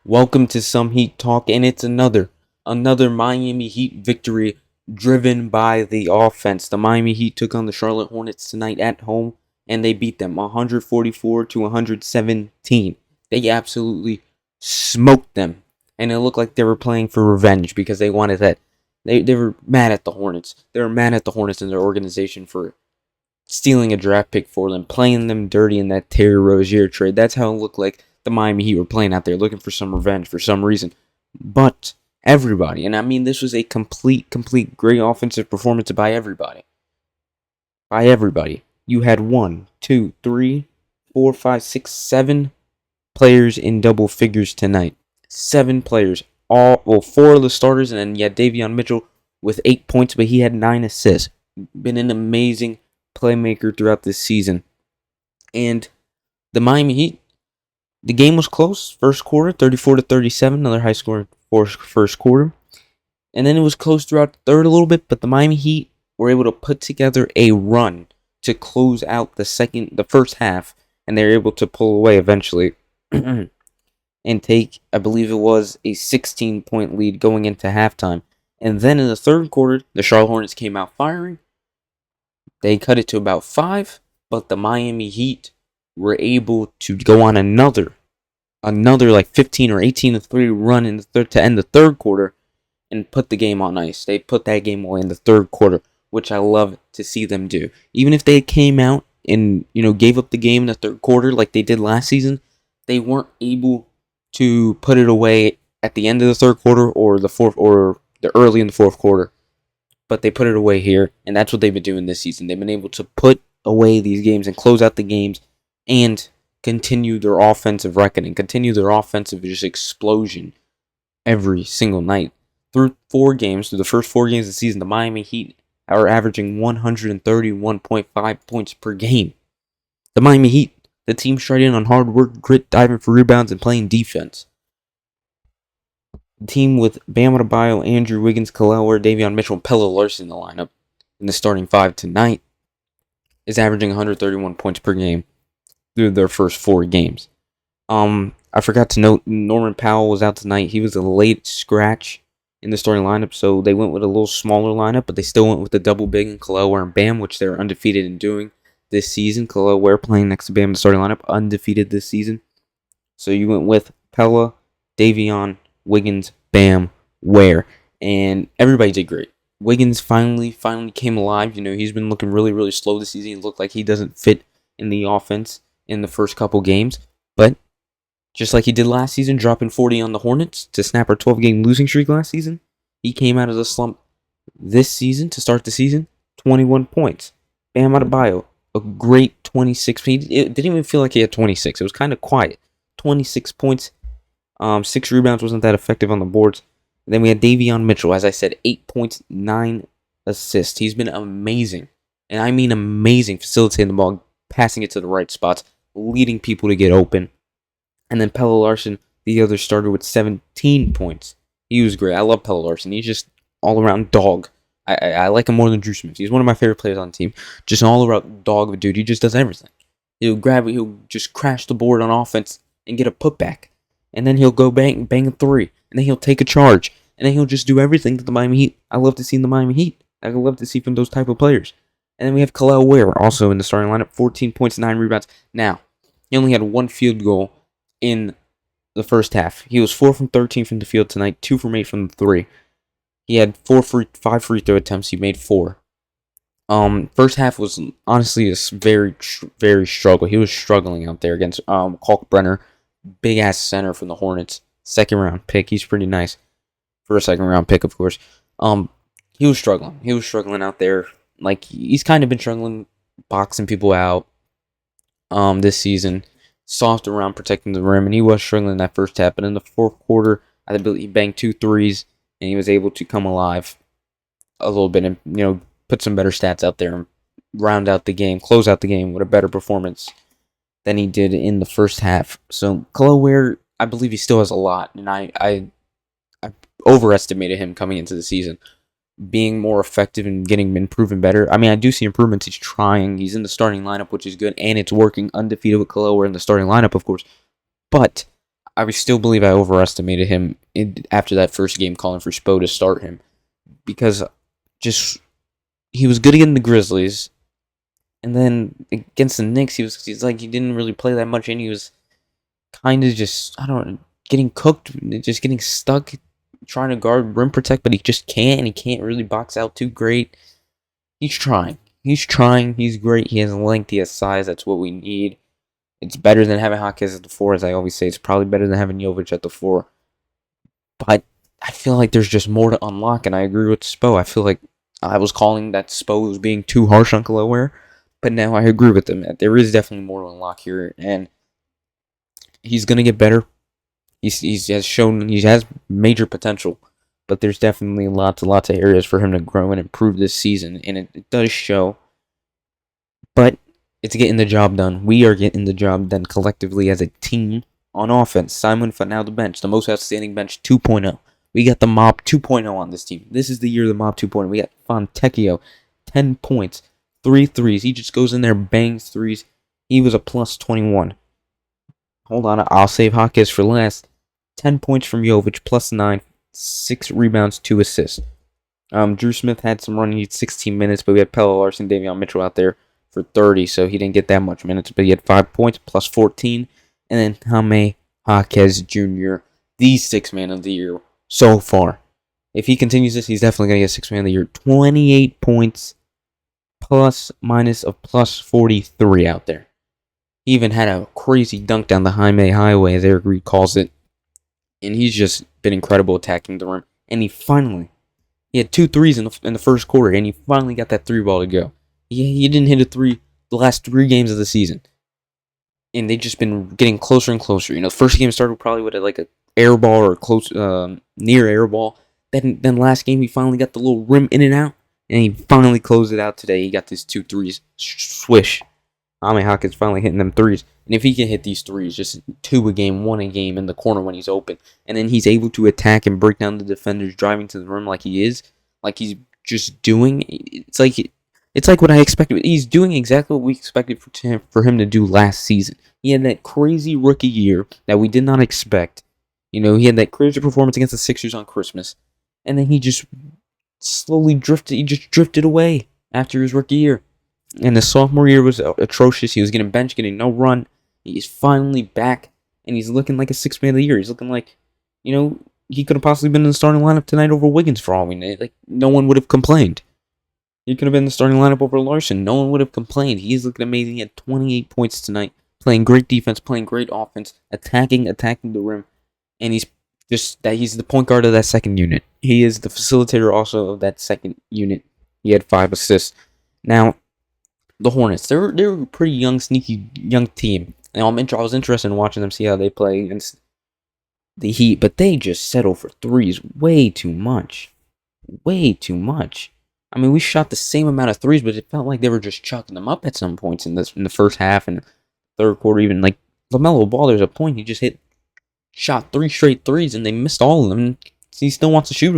Welcome to some Heat talk, and it's another Miami Heat victory driven by the offense. The Miami Heat took on the Charlotte Hornets tonight at home, and they beat them 144 to 117. They absolutely smoked them, and it looked like they were playing for revenge because they wanted that. They were mad at the Hornets. They were mad at the Hornets and their organization for stealing a draft pick for them, playing them dirty in that Terry Rozier trade. That's how it looked like the Miami Heat were playing out there, looking for some revenge for some reason. But everybody, and I mean this was a complete great offensive performance by everybody. By everybody. You had 7 players in double figures tonight. 7 players. Four of the starters, and then you had Davion Mitchell with 8 points, but he had 9 assists. Been an amazing playmaker throughout this season. And the Miami Heat, the game was close. First quarter, 34 to 37, another high scoring first quarter. And then it was close throughout the third a little bit, but the Miami Heat were able to put together a run to close out the first half, and they were able to pull away eventually and take, I believe it was a 16-point lead going into halftime. And then in the third quarter, the Charlotte Hornets came out firing. They cut it to about 5, but the Miami Heat were able to go on another like 15 or 18-3 run in the third to end the third quarter and put the game on ice. They put that game away in the third quarter, which I love to see them do. Even if they came out and gave up the game in the third quarter like they did last season, they weren't able to put it away at the end of the third quarter or the fourth or the early in the fourth quarter. But they put it away here, and that's what they've been doing this season. They've been able to put away these games and close out the games and continue their offensive reckoning, continue their offensive just explosion every single night. Through the first 4 games of the season, the Miami Heat are averaging 131.5 points per game. The Miami Heat, the team straight in on hard work, grit, diving for rebounds, and playing defense. The team with Bam Adebayo, Andrew Wiggins, Khalil Ware, Davion Mitchell, and Pelle Larsson in the lineup in the starting 5 tonight is averaging 131 points per game through their first 4 games. I forgot to note Norman Powell was out tonight. He was a late scratch in the starting lineup, so they went with a little smaller lineup, but they still went with the double big and Khalil Ware and Bam, which they're undefeated in doing this season. Khalil Ware playing next to Bam in the starting lineup, undefeated this season. So you went with Pelle, Davion, Wiggins, Bam, Ware, and everybody did great. Wiggins finally came alive. He's been looking really slow this season. He looked like he doesn't fit in the offense in the first couple games, but just like he did last season, dropping 40 on the Hornets to snap our 12-game losing streak last season, he came out of the slump this season to start the season, 21 points. Bam Adebayo, a great 26. It didn't even feel like he had 26. It was kind of quiet. 26 points. 6 rebounds, wasn't that effective on the boards. And then we had Davion Mitchell, as I said, 8 points, 9 assists. He's been amazing, and I mean amazing, facilitating the ball, passing it to the right spots, leading people to get open. And then Pelle Larsson, the other starter, with 17 points. He was great. I love Pelle Larsson. He's just all-around dog. I like him more than Drew Smith. He's one of my favorite players on the team. Just an all-around dog of a dude. He just does everything. He'll just crash the board on offense and get a putback. And then he'll go bang a 3. And then he'll take a charge. And then he'll just do everything that the Miami Heat. I love to see in the Miami Heat. I love to see from those type of players. And then we have Khalil Ware also in the starting lineup. 14 points, 9 rebounds. Now, he only had 1 field goal in the first half. He was 4 from 13 from the field tonight. 2 from 8 from the 3. He had 5 free throw attempts. He made 4. First half was honestly a very struggle. He was struggling out there against Kalkbrenner. Big ass center from the Hornets, 2nd round pick. He's pretty nice for a 2nd round pick, of course. He was struggling. He was struggling out there. Like, he's kind of been struggling boxing people out this season. Soft around protecting the rim, and he was struggling in that first half. But in the fourth quarter, I believe he banged 2 threes, and he was able to come alive a little bit and put some better stats out there and round out the game, close out the game with a better performance than he did in the first half. So Khalil Ware, I believe he still has a lot, and I overestimated him coming into the season, being more effective and getting improving better. I mean, I do see improvements. He's trying. He's in the starting lineup, which is good, and it's working. Undefeated with Khalil Ware in the starting lineup, of course. But I still believe I overestimated him after that first game, calling for Spo to start him, because just he was good against the Grizzlies, and then against the Knicks, he's like he didn't really play that much, and he was kind of just, I don't know, getting cooked, just getting stuck trying to guard rim protect, but he just can't, and he can't really box out too great. He's trying. He's trying. He's great. He has length. He has size. That's what we need. It's better than having Jaquez at the 4, as I always say. It's probably better than having Jovic at the 4. But I feel like there's just more to unlock, and I agree with Spo. I feel like I was calling that Spo was being too harsh on Khalil, but now I agree with him. There is definitely more to unlock here, and he's going to get better. He has major potential, but there's definitely lots of areas for him to grow and improve this season, and it does show. But it's getting the job done. We are getting the job done collectively as a team on offense. Simon now the bench, the most outstanding bench 2.0. We got the Mob 2.0 on this team. This is the year of the Mob 2.0. We got Fontecchio, 10 points, 3 threes. He just goes in there, bangs threes. He was a plus 21. Hold on, I'll save Jaquez for last. 10 points from Jovic, plus 9, 6 rebounds, 2 assists. Drew Smith had some running, he had 16 minutes, but we had Pelle Larson, Davion Mitchell out there for 30, so he didn't get that much minutes, but he had 5 points, plus 14. And then Jaime Jaquez Jr., the 6th man of the year so far. If he continues this, he's definitely going to get 6th man of the year. 28 points, plus minus of plus 43 out there. He even had a crazy dunk down the Jaime Highway, as Eric Reed calls it. And he's just been incredible attacking the rim. And he had 2 threes in the first quarter, and he finally got that 3 ball to go. He didn't hit a 3 the last 3 games of the season. And they've just been getting closer and closer. The first game started probably with like a air ball or a close, near air ball. Then last game, he finally got the little rim in and out. And he finally closed it out today. He got these 2 threes. Swish. Jaime Jaquez finally hitting them 3s. And if he can hit these 3s, just 2 a game, 1 a game in the corner when he's open, and then he's able to attack and break down the defenders driving to the rim like he is, like he's just doing, it's like what I expected. He's doing exactly what we expected for him to do last season. He had that crazy rookie year that we did not expect. He had that crazy performance against the Sixers on Christmas, and then he just slowly drifted away after his rookie year. And the sophomore year was atrocious. He was getting benched, getting no run. He's finally back, and he's looking like a 6th man of the year. He's looking like, he could have possibly been in the starting lineup tonight over Wiggins for all we know. Like, no one would have complained. He could have been in the starting lineup over Larson. No one would have complained. He's looking amazing. He had 28 points tonight, playing great defense, playing great offense, attacking the rim, and he's the point guard of that second unit. He is the facilitator also of that second unit. He had 5 assists. Now, the Hornets, they're a pretty young, sneaky young team. Now, I was interested in watching them see how they play against the Heat, but they just settle for 3s way too much. Way too much. I mean, we shot the same amount of 3s, but it felt like they were just chucking them up at some points in the first half and third quarter. Even like LaMelo Ball, there's a point he just shot 3 straight 3s, and they missed all of them. And he still wants to shoot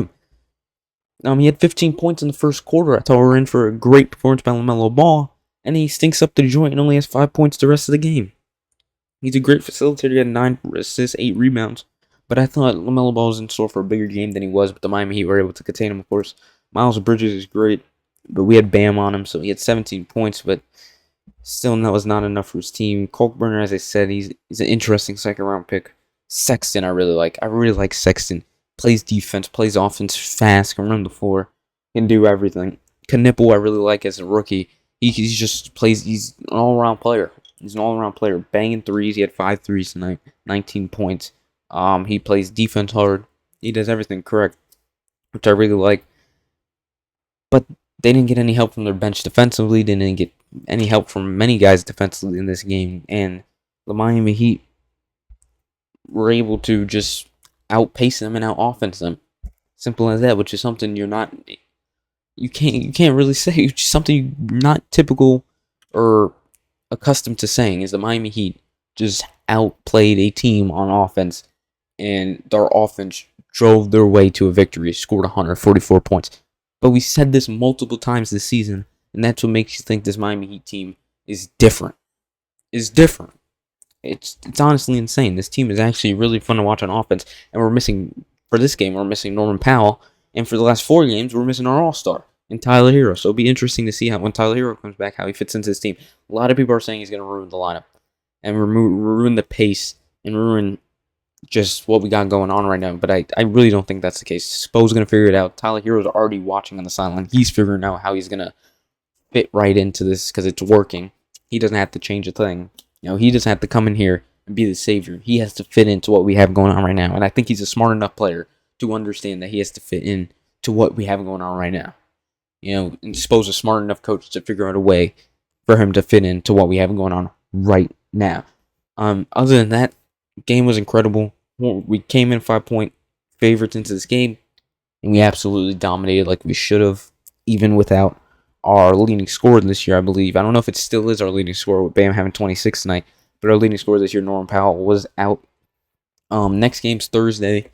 them. He had 15 points in the first quarter. I thought we were in for a great performance by LaMelo Ball. And he stinks up the joint and only has 5 points the rest of the game. He's a great facilitator. He had 9 assists, 8 rebounds. But I thought LaMelo Ball was in store for a bigger game than he was. But the Miami Heat were able to contain him, of course. Miles Bridges is great. But we had Bam on him, so he had 17 points. But still, that was not enough for his team. Kolkberger, as I said, he's an interesting second-round pick. Sexton, I really like. I really like Sexton. Plays defense, plays offense fast, can run the floor, can do everything. Knipple, I really like as a rookie. He's an all-around player. He's an all-around player. Banging 3s. He had 5 threes tonight. 19 points. He plays defense hard. He does everything correct, which I really like. But they didn't get any help from their bench defensively. They didn't get any help from many guys defensively in this game. And the Miami Heat were able to just outpace them and out-offense them. Simple as that, which is something you can't really say. It's just something not typical or accustomed to saying, is the Miami Heat just outplayed a team on offense, and their offense drove their way to a victory, scored 144 points. But we said this multiple times this season, and that's what makes you think this Miami Heat team is different. It's honestly insane. This team is actually really fun to watch on offense, and for this game we're missing Norman Powell, and for the last 4 games we're missing our all-star and Tyler Hero. So it'll be interesting to see how when Tyler Hero comes back how he fits into this team. A lot of people are saying he's going to ruin the lineup and ruin the pace and ruin just what we got going on right now. But I really don't think that's the case. Spo's going to figure it out. Tyler Hero's already watching on the sideline. He's figuring out how he's going to fit right into this because it's working. He doesn't have to change a thing. He doesn't have to come in here and be the savior. He has to fit into what we have going on right now. And I think he's a smart enough player to understand that he has to fit in to what we have going on right now. And Spo's a smart enough coach to figure out a way for him to fit into what we have going on right now. Other than that, game was incredible. We came in 5-point favorites into this game, and we absolutely dominated like we should have, even without our leading scorer this year, I believe. I don't know if it still is our leading scorer with Bam having 26 tonight, but our leading scorer this year, Norman Powell, was out. Next game's Thursday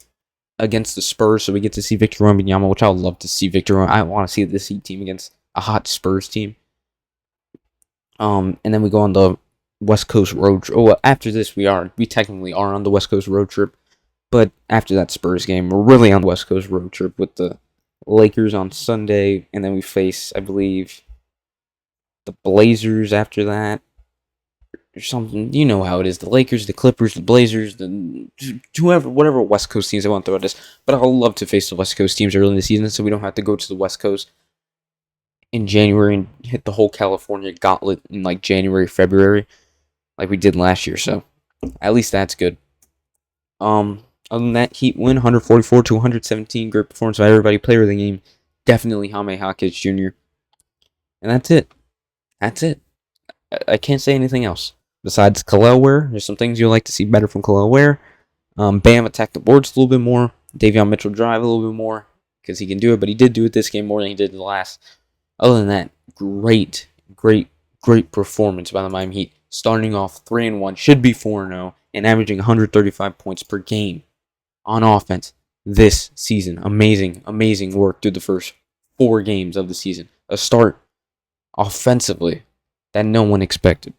against the Spurs, so we get to see Victor Wembanyama, which I would love to see Victor. I want to see this Heat team against a hot Spurs team. And then we go on the West Coast road trip. Oh, after this, we technically are on the West Coast road trip, but after that Spurs game, we're really on the West Coast road trip with the Lakers on Sunday, and then we face, I believe, the Blazers after that, or something. You know how it is: the Lakers, the Clippers, the Blazers, whatever West Coast teams I want to throw at us. But I'll love to face the West Coast teams early in the season, so we don't have to go to the West Coast in January and hit the whole California gauntlet in like January, February, like we did last year. So at least that's good. Other than that, Heat win 144-117. Great performance by everybody. Player of the game, definitely Jaime Jaquez Jr. And that's it. I can't say anything else. Besides Khalil Ware, there's some things you'd like to see better from Khalil Ware. Bam attacked the boards a little bit more. Davion Mitchell drive a little bit more because he can do it, but he did do it this game more than he did the last. Other than that, great performance by the Miami Heat. Starting off 3-1, should be 4-0, and averaging 135 points per game on offense this season. Amazing work through the first 4 games of the season. A start offensively that no one expected.